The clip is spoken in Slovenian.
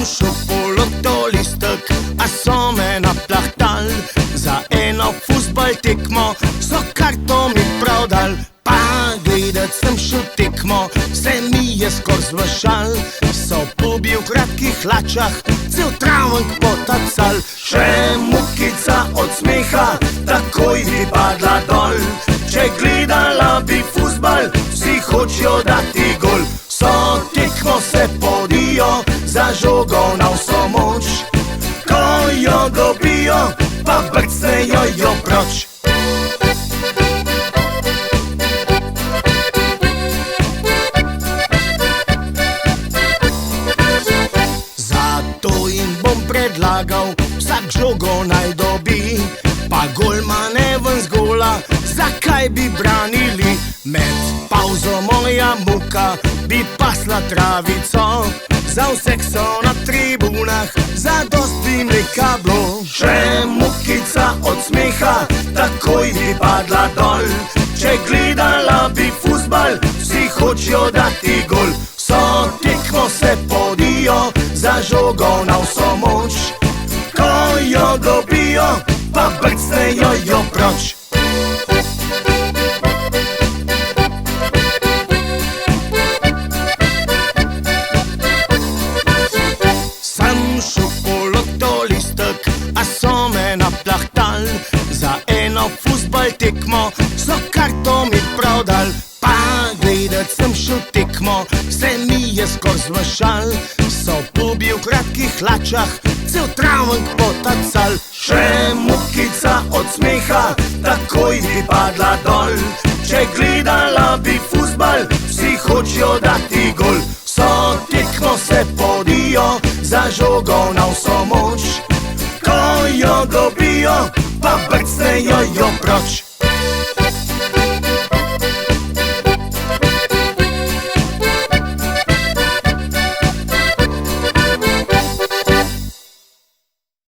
šel po lotolistek, a so me naplahtali. Za eno fuzbal tekmo so karto mi prodal. Pa gledat sem šel tekmo, se mi je skor zvršal. So pobi v kratkih hlačah, cel travenk potacal. Še mukica od smeha, takoj bi padla dol. Če gledala bi fuzbal, vsi hočejo dati gol. So tekmo se podijo, za žogo na vso moč. Ko jo dobijo, pa brcnejo jo proč. Zato jim bom predlagal, vsak žogo naj dobi. Pa golmane ven z gola, zakaj bi branili? Med pauzo moja muka bi pasla travico. Za vseh so na tribunah, zadost bi mleka bilo. Še mukica od smeha, takoj bi padla dol. Če gledala bi fuzbal, vsi hočejo dati gol. So tekmo se podijo, za žogo na vso moč. Ko jo dobijo, pa brcnejo jo proč. Sem šel po lotolistek, a so me naplahtali. Za eno fuzbal tekmo so karto mi prodal. Pa gledat sem šel tekmo, se mi je skor zvršal. So pobi v kratkih hlačah, cel travenk potacal. Še mukica od smeha, takoj bi padla dol. Če gledala bi fuzbal, vsi hočejo dati gol. So tekmo se podijo, za žogo na